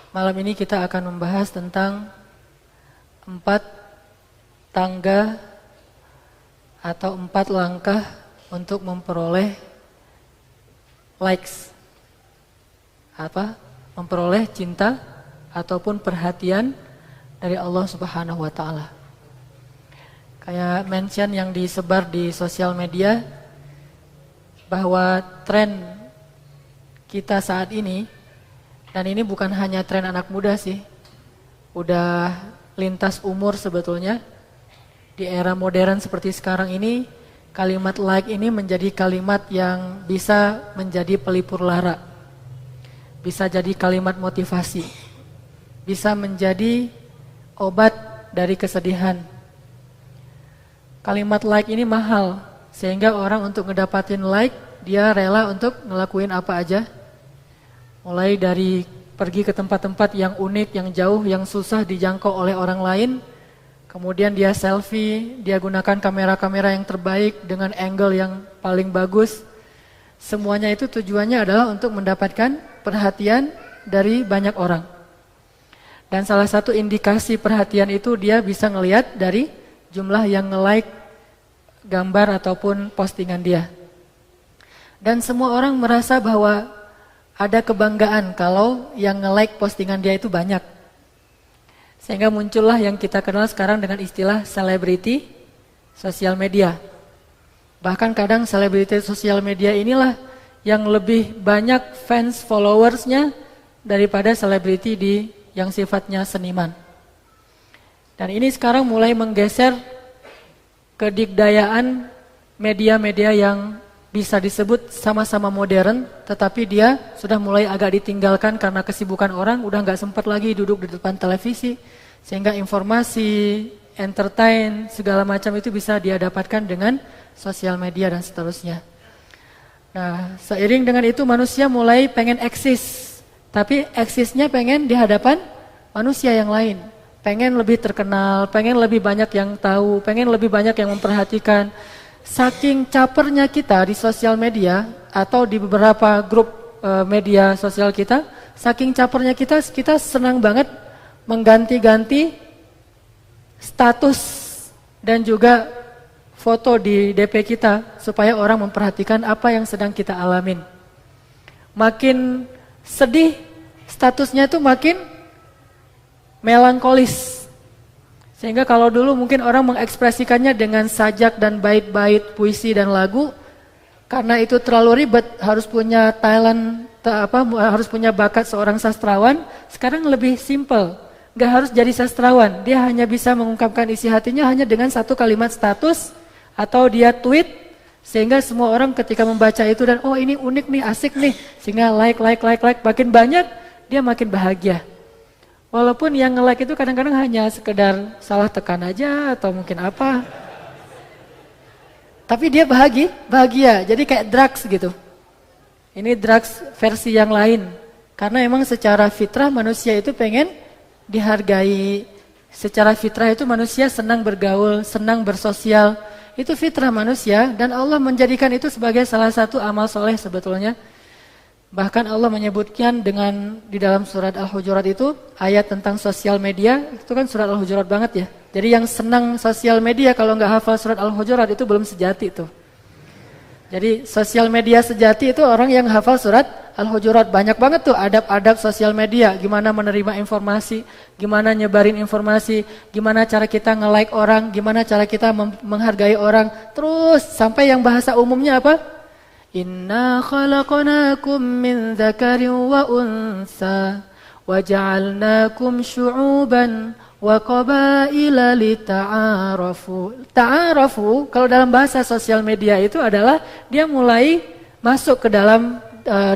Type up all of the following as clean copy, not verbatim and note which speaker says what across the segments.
Speaker 1: Malam ini kita akan membahas tentang 4 tangga atau 4 langkah untuk memperoleh likes. Memperoleh cinta ataupun perhatian dari Allah Subhanahu wa taala. Kayak mention yang disebar di sosial media bahwa tren kita saat ini, dan ini bukan hanya tren anak muda sih, udah lintas umur sebetulnya. Di era modern seperti sekarang ini, kalimat like ini menjadi kalimat yang bisa menjadi pelipur lara, bisa jadi kalimat motivasi, bisa menjadi obat dari kesedihan. Kalimat like ini mahal, sehingga orang untuk ngedapatin like, dia rela untuk ngelakuin apa aja. Mulai dari pergi ke tempat-tempat yang unik, yang jauh, yang susah dijangkau oleh orang lain. Kemudian dia selfie, dia gunakan kamera-kamera yang terbaik dengan angle yang paling bagus. Semuanya itu tujuannya adalah untuk mendapatkan perhatian dari banyak orang. Dan salah satu indikasi perhatian itu dia bisa ngelihat dari jumlah yang nge-like gambar ataupun postingan dia. Dan semua orang merasa bahwa ada kebanggaan kalau yang nge-like postingan dia itu banyak. Sehingga muncullah yang kita kenal sekarang dengan istilah selebriti sosial media. Bahkan kadang selebriti sosial media inilah yang lebih banyak fans followersnya daripada selebriti yang sifatnya seniman. Dan ini sekarang mulai menggeser kedikdayaan media-media yang bisa disebut sama-sama modern, tetapi dia sudah mulai agak ditinggalkan karena kesibukan orang, udah gak sempat lagi duduk di depan televisi, sehingga informasi, entertain, segala macam itu bisa dia dapatkan dengan sosial media dan seterusnya. Nah, seiring dengan itu manusia mulai pengen eksis, tapi eksisnya pengen di hadapan manusia yang lain, pengen lebih terkenal, pengen lebih banyak yang tahu, pengen lebih banyak yang memperhatikan. Saking capernya kita di sosial media atau di beberapa grup media sosial kita, saking capernya kita senang banget mengganti-ganti status dan juga foto di DP kita supaya orang memperhatikan apa yang sedang kita alamin. Makin sedih, statusnya itu makin melankolis. Sehingga kalau dulu mungkin orang mengekspresikannya dengan sajak dan bait-bait, puisi dan lagu, karena itu terlalu ribet, harus punya talent, harus punya bakat seorang sastrawan. Sekarang lebih simple, nggak harus jadi sastrawan, dia hanya bisa mengungkapkan isi hatinya hanya dengan satu kalimat status atau dia tweet, sehingga semua orang ketika membaca itu dan oh ini unik nih, asik nih, sehingga like, makin banyak dia makin bahagia. Walaupun yang nge-like itu kadang-kadang hanya sekedar salah tekan aja atau mungkin apa. Tapi dia bahagia. Jadi kayak drugs gitu. Ini drugs versi yang lain. Karena emang secara fitrah manusia itu pengen dihargai. Secara fitrah itu manusia senang bergaul, senang bersosial. Itu fitrah manusia dan Allah menjadikan itu sebagai salah satu amal soleh sebetulnya. Bahkan Allah menyebutkan di dalam surat Al-Hujurat itu ayat tentang sosial media, itu kan surat Al-Hujurat banget ya. Jadi yang senang sosial media kalau nggak hafal surat Al-Hujurat itu belum sejati tuh. Jadi sosial media sejati itu orang yang hafal surat Al-Hujurat. Banyak banget tuh adab-adab sosial media, gimana menerima informasi, gimana nyebarin informasi, gimana cara kita nge-like orang, gimana cara kita menghargai orang. Terus sampai yang bahasa umumnya apa? Inna khalaqnakum min dzakarin wa unsa wa ja'alnakum syu'uban wa qabaila lita'arafu. Ta'arafu kalau dalam bahasa sosial media itu adalah dia mulai masuk ke dalam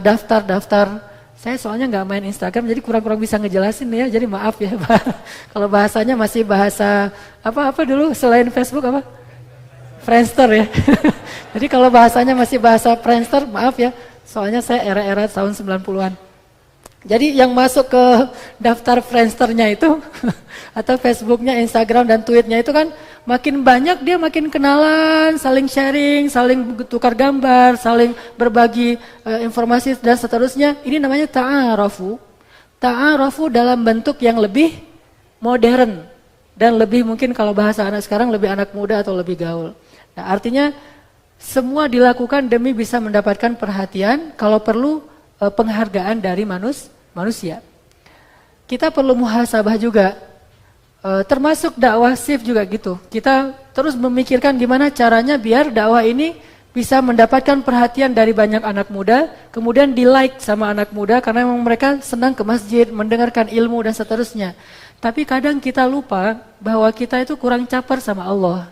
Speaker 1: daftar-daftar. Saya soalnya nggak main Instagram jadi kurang-kurang bisa ngejelasin ya. Jadi maaf ya kalau bahasanya masih bahasa apa dulu selain Facebook apa? Friendster ya. Jadi kalau bahasanya masih bahasa Friendster, maaf ya. Soalnya saya era-era tahun 90-an. Jadi yang masuk ke daftar Friendsternya itu atau Facebooknya, Instagram dan tweetnya itu kan makin banyak dia makin kenalan, saling sharing, saling tukar gambar, saling berbagi informasi dan seterusnya. Ini namanya ta'arafu. ta'arafu dalam bentuk yang lebih modern dan lebih mungkin kalau bahasa anak sekarang lebih anak muda atau lebih gaul. Nah, artinya semua dilakukan demi bisa mendapatkan perhatian, kalau perlu penghargaan dari manusia. Kita perlu muhasabah juga, termasuk dakwah shift juga gitu. Kita terus memikirkan gimana caranya biar dakwah ini bisa mendapatkan perhatian dari banyak anak muda, kemudian di-like sama anak muda karena memang mereka senang ke masjid, mendengarkan ilmu dan seterusnya. Tapi kadang kita lupa bahwa kita itu kurang caper sama Allah.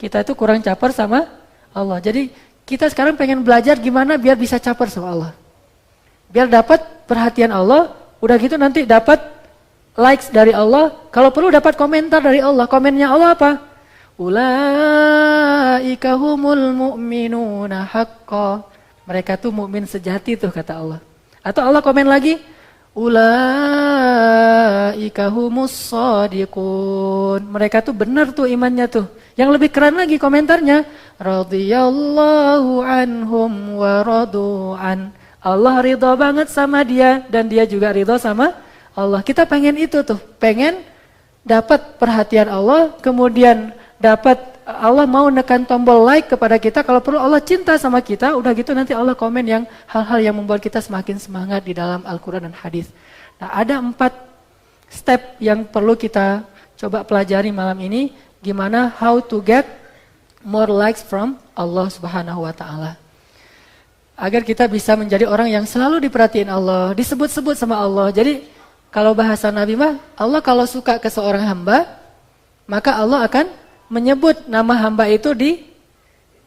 Speaker 1: Kita itu kurang caper sama Allah. Jadi kita sekarang pengen belajar gimana biar bisa caper sama Allah. Biar dapat perhatian Allah, udah gitu nanti dapat likes dari Allah, kalau perlu dapat komentar dari Allah. Komennya Allah apa? Ulaika humul mu'minuna haqqan. Mereka tuh mukmin sejati tuh kata Allah. Atau Allah komen lagi, ulaika humus shadiqun. Mereka tuh benar tuh imannya tuh. Yang lebih keren lagi komentarnya, radhiyallahu anhum wa radu'an. Allah ridha banget sama dia dan dia juga ridha sama Allah. Kita pengen itu tuh, pengen dapat perhatian Allah, kemudian dapat Allah mau nekan tombol like kepada kita, kalau perlu Allah cinta sama kita, udah gitu nanti Allah komen yang hal-hal yang membuat kita semakin semangat di dalam Al-Quran dan hadis. Nah, ada 4 step yang perlu kita coba pelajari malam ini, gimana how to get more likes from Allah Subhanahu wa taala. Agar kita bisa menjadi orang yang selalu diperhatiin Allah, disebut-sebut sama Allah. Jadi kalau bahasa Nabi mah, Allah kalau suka ke seorang hamba, maka Allah akan menyebut nama hamba itu di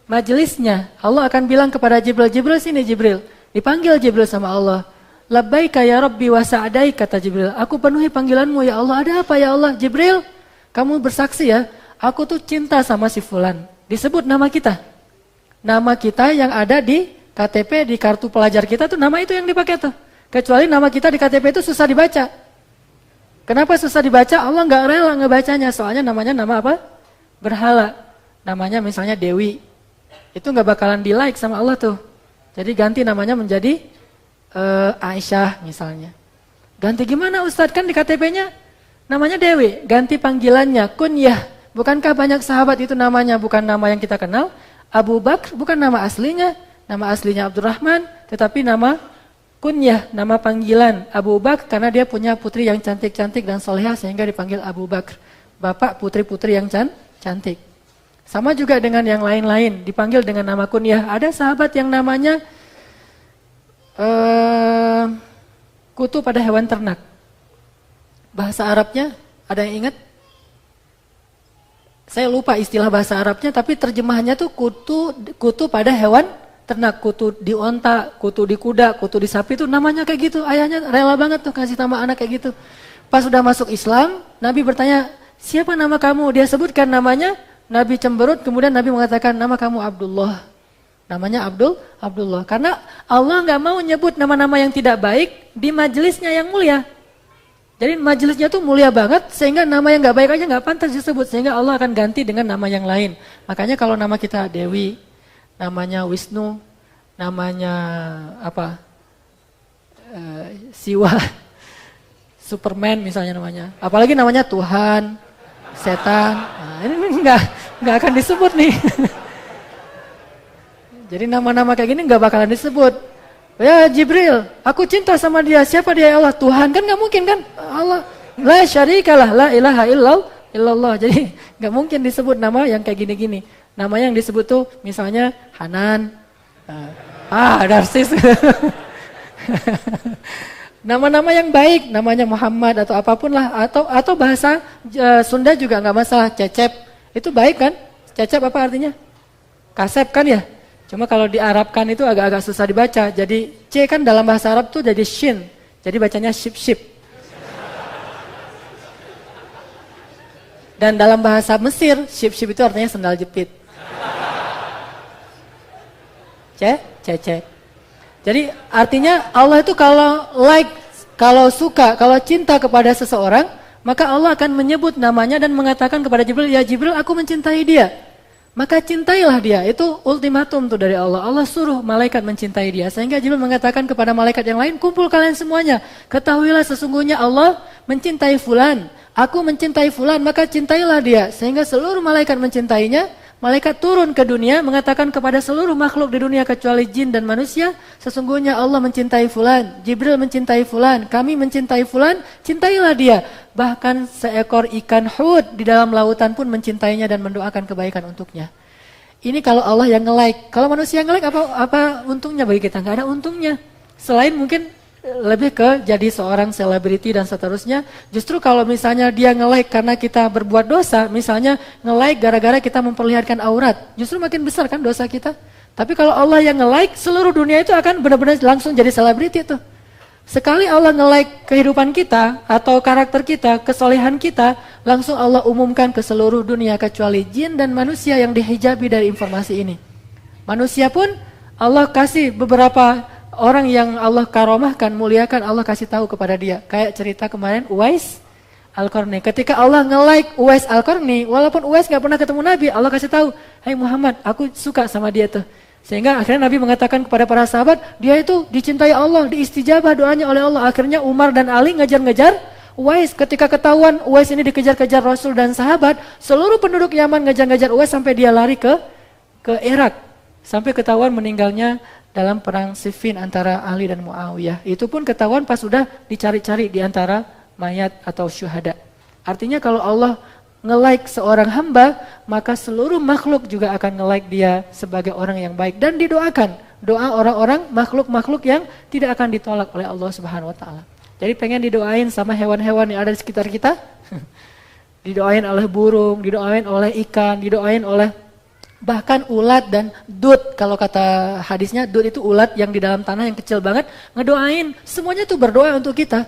Speaker 1: majelisnya. Allah akan bilang kepada Jibril, Jibril sini Jibril. Dipanggil Jibril sama Allah. Labbaika ya Rabbi wa sa'adai, kata Jibril. Aku penuhi panggilanmu ya Allah. Ada apa ya Allah? Jibril, kamu bersaksi ya, aku tuh cinta sama si fulan. Disebut nama kita. Nama kita yang ada di KTP, di kartu pelajar kita tuh nama itu yang dipakai tuh. Kecuali nama kita di KTP itu susah dibaca. Kenapa susah dibaca? Allah nggak rela ngebacanya, soalnya namanya nama apa? Berhala. Namanya misalnya Dewi. Itu nggak bakalan di like sama Allah tuh. Jadi ganti namanya menjadi Aisyah misalnya. Ganti gimana Ustadz? Kan di KTP-nya namanya Dewi. Ganti panggilannya kunyah. Bukankah banyak sahabat itu namanya bukan nama yang kita kenal? Abu Bakar bukan nama aslinya. Nama aslinya Abdurrahman, tetapi nama kunyah, nama panggilan Abu Bakar karena dia punya putri yang cantik-cantik dan solehah sehingga dipanggil Abu Bakar. Bapak putri-putri yang cantik. Sama juga dengan yang lain-lain, dipanggil dengan nama kunyah. Ada sahabat yang namanya kutu pada hewan ternak. Bahasa Arabnya, ada yang ingat? Saya lupa istilah bahasa Arabnya, tapi terjemahannya tuh kutu pada hewan ternak. Kutu di onta, kutu di kuda, kutu di sapi tuh namanya kayak gitu. Ayahnya rela banget tuh kasih nama anak kayak gitu. Pas sudah masuk Islam, Nabi bertanya, siapa nama kamu? Dia sebutkan namanya, Nabi cemberut, kemudian Nabi mengatakan, nama kamu Abdullah. Namanya Abdullah. Karena Allah nggak mau nyebut nama-nama yang tidak baik di majelisnya yang mulia. Jadi majelisnya tuh mulia banget, sehingga nama yang nggak baik aja nggak pantas disebut. Sehingga Allah akan ganti dengan nama yang lain. Makanya kalau nama kita Dewi, namanya Wisnu, namanya apa? Siwa, Superman misalnya namanya. Apalagi namanya Tuhan, setan. Nah, ini nggak akan disebut nih. Jadi nama-nama kayak gini nggak bakalan disebut. Ya Jibril, aku cinta sama dia. Siapa dia ya Allah? Tuhan, kan nggak mungkin kan? Allah, la syarikalah, la ilaha illallah. Jadi nggak mungkin disebut nama yang kayak gini-gini. Nama yang disebut tuh misalnya Hanan, Darsis. Nama-nama yang baik, namanya Muhammad atau apapun lah, atau bahasa Sunda juga nggak masalah. Cecep, itu baik kan? Cecep apa artinya? Kasep kan ya? Cuma kalau diarabkan itu agak-agak susah dibaca. Jadi C kan dalam bahasa Arab tuh jadi shin. Jadi bacanya ship. Dan dalam bahasa Mesir, ship itu artinya sendal jepit. Cecep. Jadi artinya Allah itu kalau like, kalau suka, kalau cinta kepada seseorang, maka Allah akan menyebut namanya dan mengatakan kepada Jibril, ya Jibril aku mencintai dia. maka cintailah dia. Itu ultimatum tuh dari Allah. Allah suruh malaikat mencintai dia. Sehingga Jibril mengatakan kepada malaikat yang lain, kumpul kalian semuanya. Ketahuilah sesungguhnya Allah mencintai fulan. Aku mencintai fulan, maka cintailah dia. Sehingga seluruh malaikat mencintainya. Malaikat turun ke dunia mengatakan kepada seluruh makhluk di dunia kecuali jin dan manusia, sesungguhnya Allah mencintai fulan, Jibril mencintai fulan, kami mencintai fulan, cintailah dia. Bahkan seekor ikan hud di dalam lautan pun mencintainya dan mendoakan kebaikan untuknya. Ini kalau Allah yang nge-like. Kalau manusia yang nge-like apa untungnya bagi kita? Nggak ada untungnya. Selain mungkin lebih ke jadi seorang selebriti dan seterusnya. Justru kalau misalnya dia nge-like karena kita berbuat dosa, misalnya nge-like gara-gara kita memperlihatkan aurat, justru makin besar kan dosa kita. Tapi kalau Allah yang nge-like, seluruh dunia itu akan benar-benar langsung jadi selebriti tuh. Sekali Allah nge-like kehidupan kita atau karakter kita, kesolehan kita, langsung Allah umumkan ke seluruh dunia kecuali jin dan manusia yang dihijabi dari informasi ini. Manusia pun Allah kasih beberapa orang yang Allah karomahkan, muliakan, Allah kasih tahu kepada dia. Kayak cerita kemarin Uwais Al-Qarni. Ketika Allah nge-like Uwais Al-Qarni, walaupun Uwais gak pernah ketemu Nabi, Allah kasih tahu, "Hai Muhammad, aku suka sama dia tuh." Sehingga akhirnya Nabi mengatakan kepada para sahabat, dia itu dicintai Allah, diistijabah doanya oleh Allah. Akhirnya Umar dan Ali ngejar-ngejar Uwais. Ketika ketahuan Uwais ini dikejar-kejar Rasul dan sahabat, seluruh penduduk Yaman ngejar-ngejar Uwais sampai dia lari ke Irak. Sampai ketahuan meninggalnya dalam perang Siffin antara Ali dan Muawiyah. Itu pun ketahuan pas sudah dicari-cari di antara mayat atau syuhada. Artinya kalau Allah nge-like seorang hamba, maka seluruh makhluk juga akan nge-like dia sebagai orang yang baik. Dan didoakan. Doa orang-orang makhluk-makhluk yang tidak akan ditolak oleh Allah Subhanahu wa Ta'ala. Jadi pengen didoain sama hewan-hewan yang ada di sekitar kita. Didoain oleh burung, didoain oleh ikan, didoain oleh bahkan ulat dan dut. Kalau kata hadisnya, dut itu ulat yang di dalam tanah yang kecil banget, ngedoain. Semuanya tuh berdoa untuk kita.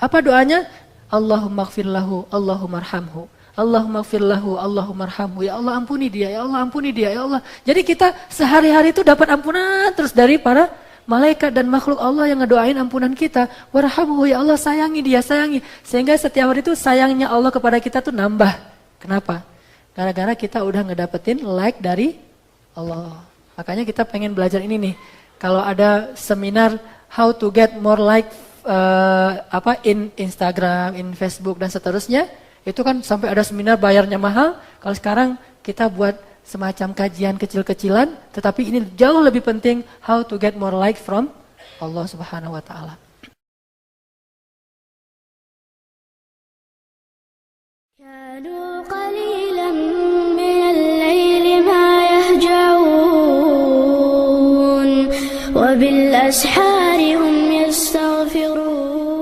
Speaker 1: Apa doanya? Allahumma gfir lahu, Allahumma arhamhu. Allahumma gfir lahu, Allahumma arhamhu. Ya Allah ampuni dia, ya Allah ampuni dia, ya Allah. Jadi kita sehari-hari itu dapat ampunan terus dari para malaikat dan makhluk Allah yang ngedoain ampunan kita. Warhamhu, ya Allah sayangi dia, sayangi. Sehingga setiap hari itu sayangnya Allah kepada kita tuh nambah. Kenapa? Gara-gara kita udah ngedapetin like dari Allah. Makanya kita pengen belajar ini nih. Kalau ada seminar how to get more like in Instagram, in Facebook dan seterusnya, itu kan sampai ada seminar bayarnya mahal. Kalau sekarang kita buat semacam kajian kecil-kecilan, tetapi ini jauh lebih penting how to get more like from Allah Subhanahu wa Ta'ala.
Speaker 2: وبالأسحار هم يستغفرون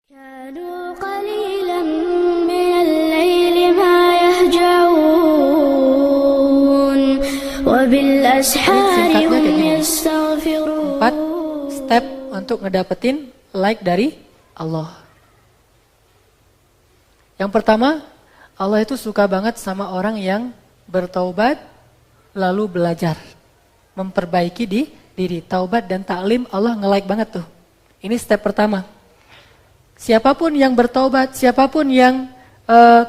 Speaker 2: كانوا قليلا من الليل ما يهجعون وبالأسحار هم يستغفرون.
Speaker 1: 4 step untuk ngedapetin like dari Allah. Yang pertama, Allah itu suka banget sama orang yang bertaubat lalu belajar. Memperbaiki diri. Taubat dan taklim Allah nge-like banget tuh. Ini step pertama. Siapapun yang bertaubat, siapapun yang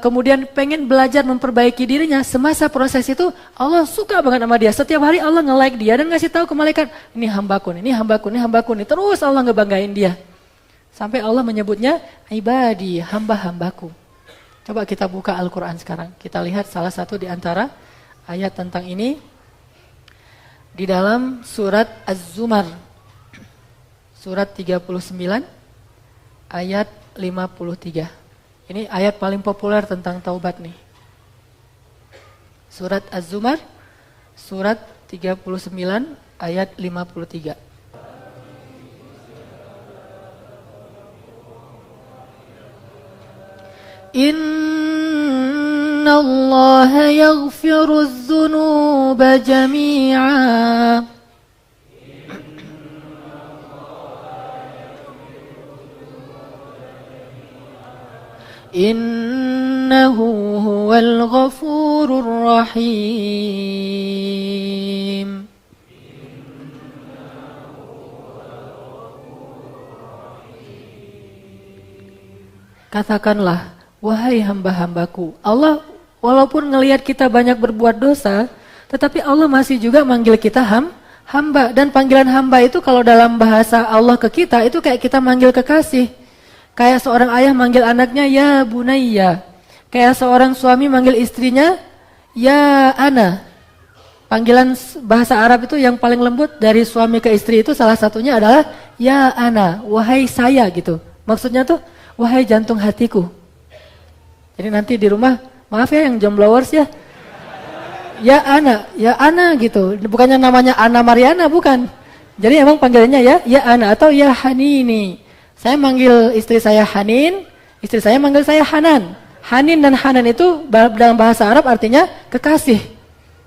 Speaker 1: kemudian pengen belajar memperbaiki dirinya, semasa proses itu Allah suka banget sama dia. Setiap hari Allah nge-like dia dan ngasih tahu ke malaikat, ini hambaku, ini hambaku, ini hambaku. Terus Allah ngebanggain dia. Sampai Allah menyebutnya, ibadi, hamba-hambaku. Coba kita buka Al-Quran sekarang. Kita lihat salah satu di antara ayat tentang ini. Di dalam surat Az-Zumar. Surat 39 ayat 53. Ini ayat paling populer tentang taubat nih. Surat Az-Zumar, surat 39 ayat 53. Inna Allah yaghfiru dzunuba jami'a. Innahu huwal ghafurur rahim. katakanlah, wahai hamba-hambaku. Allah walaupun ngelihat kita banyak berbuat dosa, tetapi Allah masih juga manggil kita hamba. Dan panggilan hamba itu kalau dalam bahasa Allah ke kita, itu kayak kita manggil kekasih. Kayak seorang ayah manggil anaknya, ya bunayya. Kayak seorang suami manggil istrinya, ya ana. Panggilan bahasa Arab itu yang paling lembut dari suami ke istri itu salah satunya adalah, ya ana, wahai saya gitu. Maksudnya tuh, wahai jantung hatiku. Jadi nanti di rumah, maaf ya yang jomblowers ya, ya ana gitu. Bukannya namanya Ana Mariana, bukan. Jadi emang panggilannya ya ana atau ya Hanini. Saya manggil istri saya Hanin, istri saya manggil saya Hanan. Hanin dan Hanan itu dalam bahasa Arab artinya kekasih.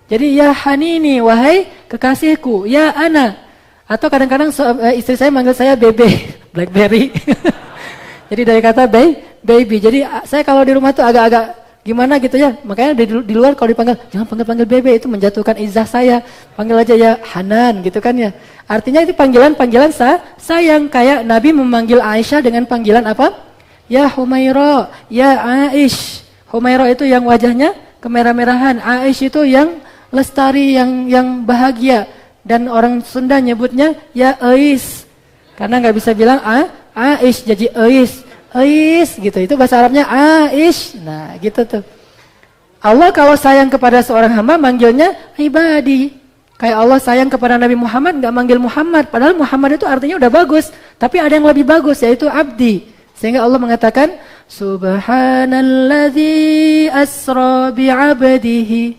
Speaker 1: Jadi ya Hanini, wahai kekasihku, ya ana. Atau kadang-kadang istri saya manggil saya Bebe, Blackberry. Jadi dari kata baby. Jadi saya kalau di rumah tuh agak-agak gimana gitu ya. Makanya di luar kalau dipanggil, jangan panggil Bebe, itu menjatuhkan izah saya. Panggil aja ya Hanan gitu kan ya. Artinya itu panggilan sayang. Kayak Nabi memanggil Aisyah dengan panggilan apa? Ya Humaira, ya Aish. Humaira itu yang wajahnya kemerah-merahan. Aish itu yang lestari, yang bahagia. Dan orang Sunda nyebutnya ya Ais. Karena nggak bisa bilang Aish jadi Ais gitu. Itu bahasa Arabnya Aish. Nah, gitu tuh. Allah kalau sayang kepada seorang hamba manggilnya ibadi. Kayak Allah sayang kepada Nabi Muhammad enggak manggil Muhammad, padahal Muhammad itu artinya udah bagus, tapi ada yang lebih bagus yaitu abdi. Sehingga Allah mengatakan subhanalladzi asra bi'abdihi.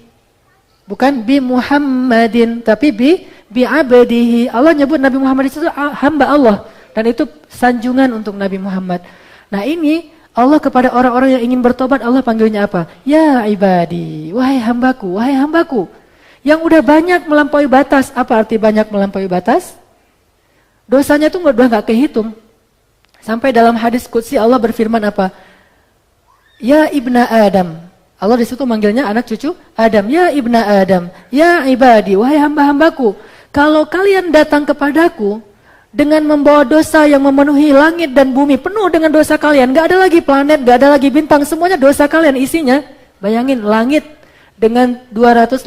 Speaker 1: Bukan bi Muhammadin, tapi bi abdihi. Allah nyebut Nabi Muhammad itu hamba Allah. Dan itu sanjungan untuk Nabi Muhammad. Nah ini Allah kepada orang-orang yang ingin bertobat, Allah panggilnya apa? Ya ibadi, wahai hambaku, wahai hambaku. Yang udah banyak melampaui batas. Apa arti banyak melampaui batas? Dosanya tuh udah gak kehitung. Sampai dalam hadis qudsi Allah berfirman apa? Ya ibna Adam. Allah disitu manggilnya anak cucu Adam. Ya ibna Adam, ya ibadi, wahai hamba-hambaku. Kalau kalian datang kepadaku dengan membawa dosa yang memenuhi langit dan bumi, penuh dengan dosa kalian, gak ada lagi planet, gak ada lagi bintang, semuanya dosa kalian isinya. Bayangin langit dengan 250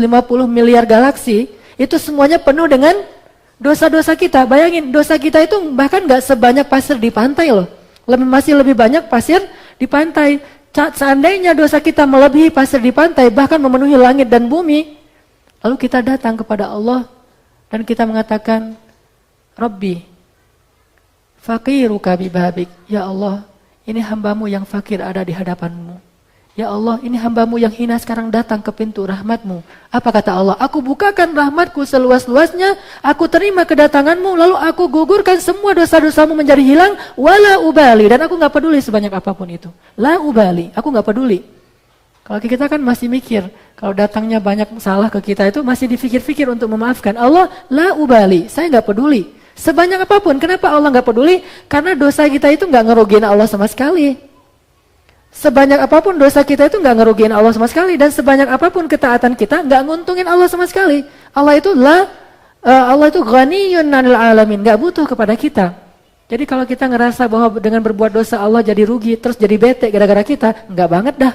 Speaker 1: miliar galaksi, itu semuanya penuh dengan dosa-dosa kita. Bayangin dosa kita itu bahkan gak sebanyak pasir di pantai loh. Masih lebih banyak pasir di pantai. Seandainya dosa kita melebihi pasir di pantai, bahkan memenuhi langit dan bumi, lalu kita datang kepada Allah dan kita mengatakan, Rabbi, faqiruka bibabik. Ya Allah, ini hambamu yang fakir ada di hadapanmu. Ya Allah, ini hambamu yang hina sekarang datang ke pintu rahmatmu. Apa kata Allah? Aku bukakan rahmatku seluas-luasnya, aku terima kedatanganmu, lalu aku gugurkan semua dosa-dosamu menjadi hilang, wala ubali. Dan aku gak peduli sebanyak apapun itu. La ubali, aku gak peduli. Kalau kita kan masih mikir, kalau datangnya banyak salah ke kita itu masih dipikir-pikir untuk memaafkan. Allah, la ubali, saya gak peduli. Sebanyak apapun, kenapa Allah gak peduli? Karena dosa kita itu gak ngerugiin Allah sama sekali. Sebanyak apapun dosa kita itu gak ngerugiin Allah sama sekali. Dan sebanyak apapun ketaatan kita gak nguntungin Allah sama sekali. Allah itu ghaniyun 'anil alamin, gak butuh kepada kita. Jadi kalau kita ngerasa bahwa dengan berbuat dosa Allah jadi rugi, terus jadi bete gara-gara kita, enggak banget dah.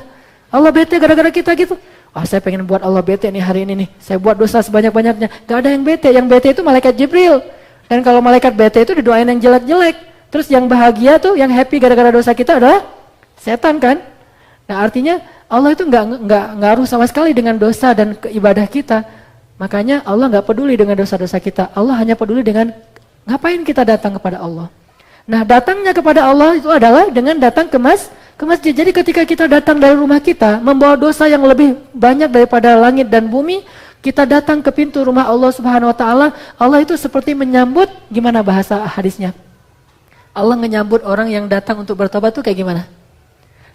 Speaker 1: Allah bete gara-gara kita gitu. Wah, saya pengen buat Allah bete nih hari ini nih. Saya buat dosa sebanyak-banyaknya. Gak ada yang bete. Yang bete itu malaikat Jibril. Dan kalau malaikat bete itu didoain yang jelek-jelek. Terus yang bahagia tuh, yang happy gara-gara dosa kita adalah setan kan? Nah artinya Allah itu nggak ngaruh sama sekali dengan dosa dan ibadah kita. Makanya Allah nggak peduli dengan dosa-dosa kita. Allah hanya peduli dengan ngapain kita datang kepada Allah. Nah datangnya kepada Allah itu adalah dengan datang ke masjid. Jadi ketika kita datang dari rumah kita membawa dosa yang lebih banyak daripada langit dan bumi, kita datang ke pintu rumah Allah Subhanahu Wa Taala. Allah itu seperti menyambut, gimana bahasa hadisnya? Allah menyambut orang yang datang untuk bertobat tuh kayak gimana?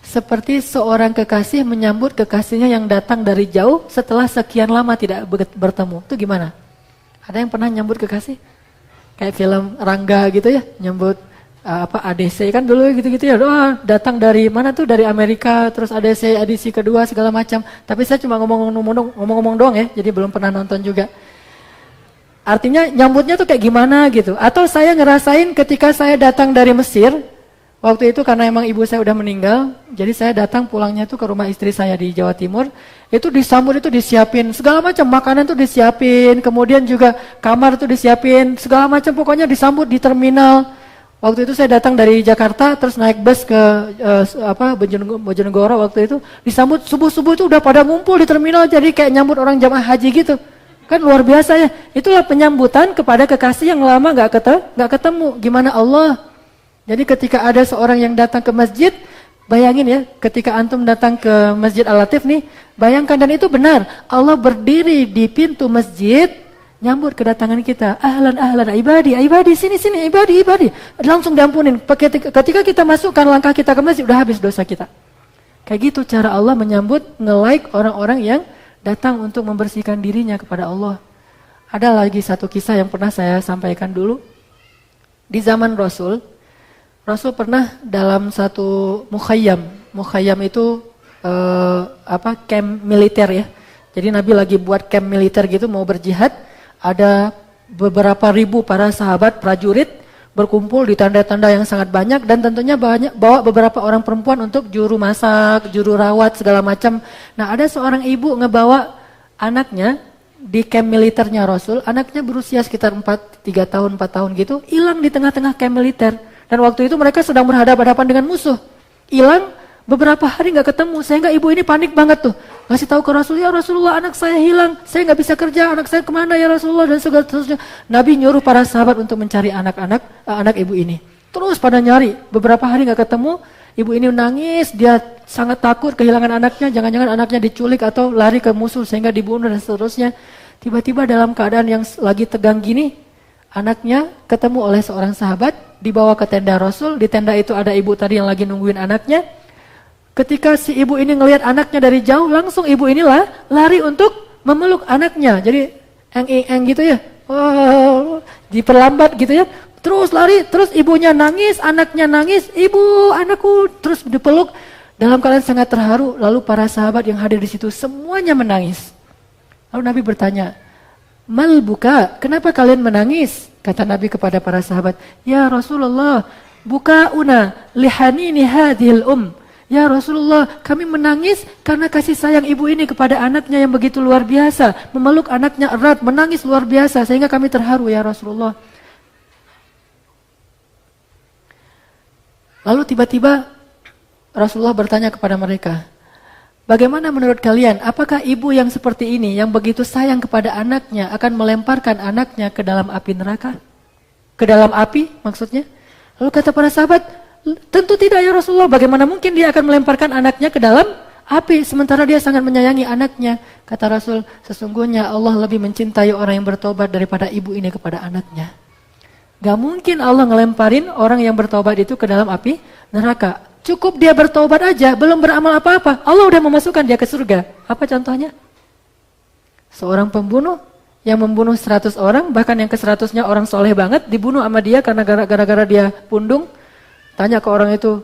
Speaker 1: Seperti seorang kekasih menyambut kekasihnya yang datang dari jauh setelah sekian lama tidak bertemu. Itu gimana? Ada yang pernah nyambut kekasih? Kayak film Rangga gitu ya, nyambut ADC kan dulu gitu-gitu ya. Datang dari mana tuh? Dari Amerika, terus ADC edisi kedua segala macam. Tapi saya cuma ngomong-ngomong doang ya, jadi belum pernah nonton juga. Artinya nyambutnya tuh kayak gimana gitu. Atau saya ngerasain ketika saya datang dari Mesir, Waktu itu karena emang ibu saya udah meninggal, jadi saya datang pulangnya tuh ke rumah istri saya di Jawa Timur. Itu disambut, itu disiapin segala macam makanan tuh disiapin, kemudian juga kamar tuh disiapin, segala macam pokoknya disambut di terminal. Waktu itu saya datang dari Jakarta, terus naik bus ke Bojonegoro. Waktu itu disambut subuh-subuh itu udah pada ngumpul di terminal, jadi kayak nyambut orang jamaah haji gitu. Kan luar biasa ya. Itulah penyambutan kepada kekasih yang lama nggak ketemu. Gimana Allah? Jadi ketika ada seorang yang datang ke masjid, bayangin ya, ketika antum datang ke Masjid Al-Latif nih, bayangkan, dan itu benar. Allah berdiri di pintu masjid, nyambut kedatangan kita. Ahlan ahlan ibadi, sini ibadi. Langsung diampunin. Ketika kita masukkan langkah kita ke masjid, udah habis dosa kita. Kayak gitu cara Allah menyambut, nge-like orang-orang yang datang untuk membersihkan dirinya kepada Allah. Ada lagi satu kisah yang pernah saya sampaikan dulu. Di zaman Rasul pernah dalam satu mukhayyam. Mukhayyam itu camp militer ya. Jadi Nabi lagi buat camp militer gitu, mau berjihad. Ada beberapa ribu para sahabat prajurit berkumpul di tenda-tenda yang sangat banyak, dan tentunya bawa beberapa orang perempuan untuk juru masak, juru rawat segala macam. Nah, ada seorang ibu ngebawa anaknya di camp militernya Rasul. Anaknya berusia sekitar 3 tahun, 4 tahun gitu, hilang di tengah-tengah camp militer. Dan waktu itu mereka sedang berhadapan-hadapan dengan musuh. Hilang beberapa hari nggak ketemu, sehingga ibu ini panik banget tuh. Ngasih tahu ke Rasul, ya Rasulullah, anak saya hilang, saya nggak bisa kerja, anak saya kemana ya Rasulullah, dan segala seterusnya. Nabi nyuruh para sahabat untuk mencari anak ibu ini. Terus pada nyari, beberapa hari nggak ketemu, ibu ini nangis, dia sangat takut kehilangan anaknya, jangan-jangan anaknya diculik atau lari ke musuh sehingga dibunuh dan seterusnya. Tiba-tiba dalam keadaan yang lagi tegang gini, anaknya ketemu oleh seorang sahabat, dibawa ke tenda Rasul. Di tenda itu ada ibu tadi yang lagi nungguin anaknya. Ketika si ibu ini ngelihat anaknya dari jauh, langsung ibu inilah lari untuk memeluk anaknya. Jadi eng gitu ya, diperlambat gitu ya. Terus lari, terus ibunya nangis, anaknya nangis, ibu, anakku, terus dipeluk. Dalam keadaan sangat terharu, lalu para sahabat yang hadir di situ semuanya menangis. Lalu Nabi bertanya, mal buka, kenapa kalian menangis? Kata Nabi kepada para sahabat, ya Rasulullah, bukauna lihanini hadhil Ya Rasulullah, kami menangis karena kasih sayang ibu ini kepada anaknya yang begitu luar biasa. Memeluk anaknya erat, menangis luar biasa, sehingga kami terharu ya Rasulullah. Lalu tiba-tiba Rasulullah bertanya kepada mereka, bagaimana menurut kalian, apakah ibu yang seperti ini, yang begitu sayang kepada anaknya, akan melemparkan anaknya ke dalam api neraka? Ke dalam api maksudnya? Lalu kata para sahabat, tentu tidak ya Rasulullah, bagaimana mungkin dia akan melemparkan anaknya ke dalam api, sementara dia sangat menyayangi anaknya. Kata Rasul, sesungguhnya Allah lebih mencintai orang yang bertobat daripada ibu ini kepada anaknya. Gak mungkin Allah ngelemparin orang yang bertobat itu ke dalam api neraka. Cukup dia bertobat aja, belum beramal apa-apa, Allah udah memasukkan dia ke surga. Apa contohnya? Seorang pembunuh yang membunuh 100 orang, bahkan yang ke-100-nya orang soleh banget, dibunuh sama dia karena gara-gara dia pundung. Tanya ke orang itu,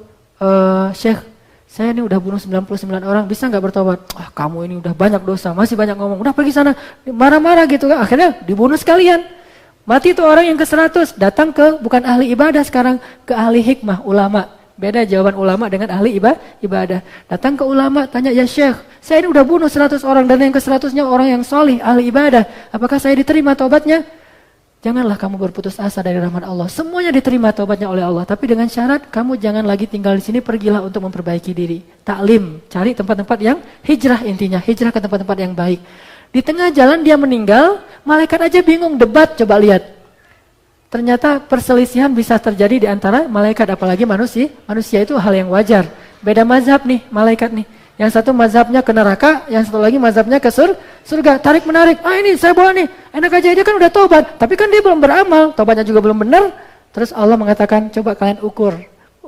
Speaker 1: Syekh, saya ini udah bunuh 99 orang, bisa nggak bertobat? Kamu ini udah banyak dosa, masih banyak ngomong, udah pergi sana, marah-marah gitu kan. Akhirnya dibunuh sekalian. Mati itu orang yang ke-100, datang ke bukan ahli ibadah sekarang, ke ahli hikmah, ulama. Beda jawaban ulama dengan ahli ibadah. Datang ke ulama, tanya, ya Syekh, saya ini udah bunuh 100 orang dan yang ke-100-nya orang yang solih, ahli ibadah. Apakah saya diterima tobatnya? Janganlah kamu berputus asa dari rahmat Allah. Semuanya diterima tobatnya oleh Allah. Tapi dengan syarat, kamu jangan lagi tinggal di sini, pergilah untuk memperbaiki diri. Taklim, cari tempat-tempat yang hijrah intinya. Hijrah ke tempat-tempat yang baik. Di tengah jalan dia meninggal, malaikat aja bingung, debat, coba lihat. Ternyata perselisihan bisa terjadi di antara malaikat, apalagi manusia. Manusia itu hal yang wajar. Beda mazhab nih, malaikat nih. Yang satu mazhabnya ke neraka, yang satu lagi mazhabnya ke surga. Tarik menarik, ini saya bawa nih. Enak aja, dia kan udah tobat, tapi kan dia belum beramal, tobatnya juga belum benar. Terus Allah mengatakan, coba kalian ukur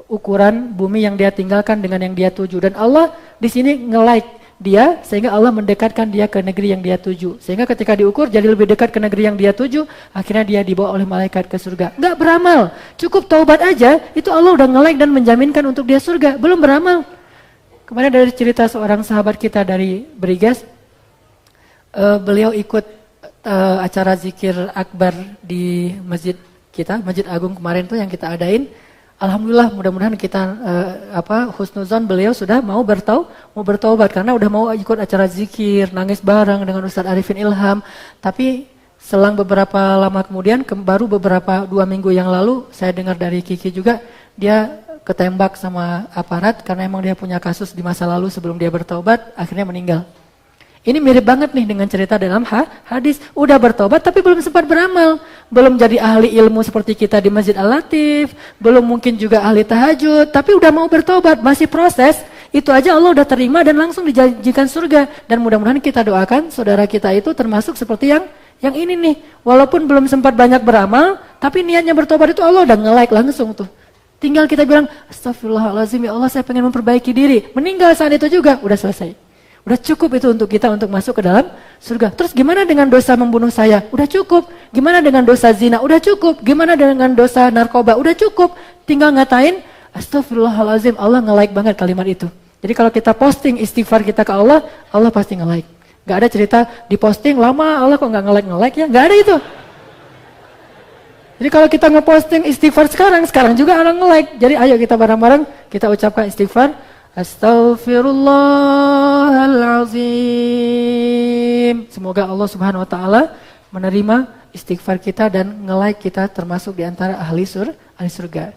Speaker 1: ukuran bumi yang dia tinggalkan dengan yang dia tuju. Dan Allah di sini nge-like dia, sehingga Allah mendekatkan dia ke negeri yang dia tuju. Sehingga ketika diukur jadi lebih dekat ke negeri yang dia tuju, akhirnya dia dibawa oleh malaikat ke surga. Nggak beramal, cukup taubat aja, itu Allah udah nge-like dan menjaminkan untuk dia surga. Belum beramal. Kemarin dari cerita seorang sahabat kita dari Briges, beliau ikut acara zikir akbar di masjid kita, Masjid Agung kemarin tuh yang kita adain. Alhamdulillah, mudah-mudahan kita husnuzon beliau sudah mau bertaubat karena udah mau ikut acara zikir, nangis bareng dengan Ustadz Arifin Ilham. Tapi selang beberapa lama kemudian, baru beberapa 2 minggu yang lalu, saya dengar dari Kiki juga, dia ketembak sama aparat karena emang dia punya kasus di masa lalu sebelum dia bertaubat, akhirnya meninggal. Ini mirip banget nih dengan cerita dalam hadis. Udah bertobat tapi belum sempat beramal. Belum jadi ahli ilmu seperti kita di Masjid Al-Latif. Belum mungkin juga ahli tahajud. Tapi udah mau bertobat, masih proses. Itu aja Allah udah terima dan langsung dijanjikan surga. Dan mudah-mudahan kita doakan saudara kita itu termasuk seperti yang ini nih. Walaupun belum sempat banyak beramal, tapi niatnya bertobat itu Allah udah nge-like langsung tuh. Tinggal kita bilang, astagfirullahaladzim ya Allah, saya pengen memperbaiki diri. Meninggal saat itu juga, udah selesai. Udah cukup itu untuk kita untuk masuk ke dalam surga. Terus gimana dengan dosa membunuh saya? Udah cukup. Gimana dengan dosa zina? Udah cukup. Gimana dengan dosa narkoba? Udah cukup. Tinggal ngatain, astagfirullahaladzim, Allah nge-like banget kalimat itu. Jadi kalau kita posting istighfar kita ke Allah, Allah pasti nge-like. Gak ada cerita diposting lama, Allah kok gak nge-like ya? Gak ada itu. Jadi kalau kita nge-posting istighfar sekarang juga orang nge-like. Jadi ayo kita bareng-bareng, kita ucapkan istighfar. Astaghfirullahalazim. Semoga Allah Subhanahu wa taala menerima istighfar kita dan nge-like kita termasuk di antara ahli surga.